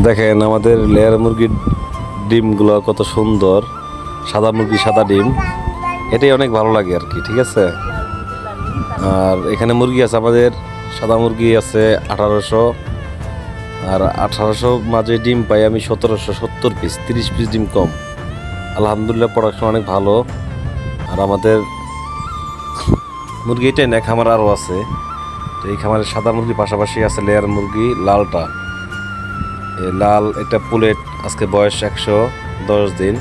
দেখেন আমাদের লেয়ার মুরগির ডিমগুলো কত সুন্দর, সাদা মুরগি সাদা ডিম, এটাই অনেক ভালো লাগে আর কি। ঠিক আছে, আর এখানে মুরগি আছে আমাদের, সাদা মুরগি আছে 1800, আর 1800 মাঝে ডিম পাই আমি 1770 পিস, 30 পিস ডিম কম। আলহামদুলিল্লাহ প্রোডাকশন অনেক ভালো। আর আমাদের মুরগি এটাই না, খামার আরও আছে। তো এই খামারের সাদা মুরগির পাশাপাশি আছে লেয়ার মুরগি লালটা, এই লাল একটা পুলেট, আজকে বয়স 110 দিন।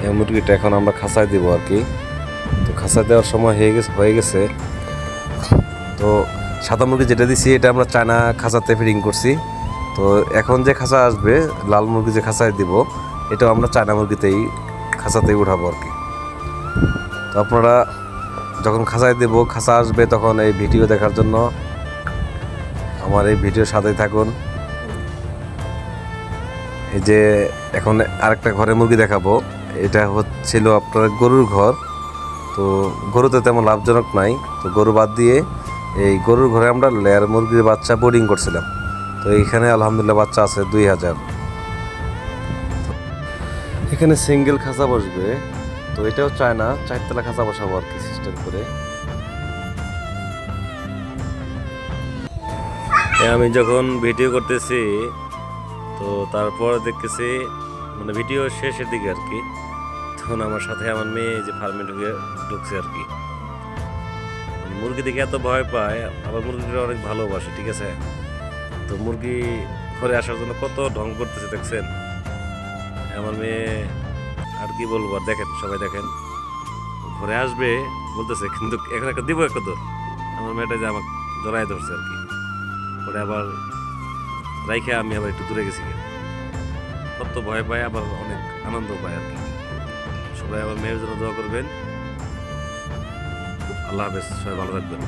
এই মুরগিটা এখন আমরা খাঁচায় দিব আর কি। তো খাঁচায় দেওয়ার সময় হয়ে গেছে। তো সাদা মুরগি যেটা দিছি এটা আমরা চায়না খাঁচাতে ফিডিং করছি। তো এখন যে খাঁচা আসবে, লাল মুরগি যে খাঁচায় দিব, এটাও আমরা চায়না মুরগিতেই খাঁচাতেই উঠাবো আর কি। তো আপনারা যখন খাঁচায় দেবো, খাঁচা আসবে, তখন এই ভিডিও দেখার জন্য আমার এই ভিডিওর সাথেই থাকুন। এই যে এখন আরেকটা ঘরে মুরগি দেখাবো, এটা হচ্ছিল আপনার গরুর ঘর। তো গরুতে তেমন লাভজনক নাই, তো গরু বাদ দিয়ে এই গরুর ঘরে আমরা লেয়ার মুরগির বাচ্চা বোর্ডিং করছিলাম। তো এইখানে আলহামদুলিল্লাহ বাচ্চা আছে 2000। এখানে সিঙ্গেল খাঁচা বসবে, তো এটাও চায় না, 4তলা খাঁচা বসাবো আর কি সিস্টেম করে। আমি যখন ভিডিও করতেছি, তো তারপর দেখতেছি মানে ভিডিও শেষের দিকে আর কি, তখন আমার সাথে আমার মেয়ে যে ফার্মে ঢুকছে আর কি। মুরগি দেখে এত ভয় পায়, আবার মুরগিটা অনেক ভালোবাসে। ঠিক আছে, তো মুরগি ঘরে আসার জন্য কত ঢং করতেছে দেখছেন আমার মেয়ে। আর কি বলবো, আর দেখেন, সবাই দেখেন, ঘরে আসবে বলতেছে, কিন্তু এখন একটা দিব একটা দৌড়। আমার মেয়েটা যে আমাকে জড়াই ধরছে আর কি, পরে আবার রাইখে আমি আবার একটু দূরে গেছি। কত ভয় পায়, আবার অনেক আনন্দ পায় আর কি। সবাই আবার মেয়ের জন্য দোয়া করবেন। আল্লাহ হাফেজ, সবাই ভালো থাকবেন।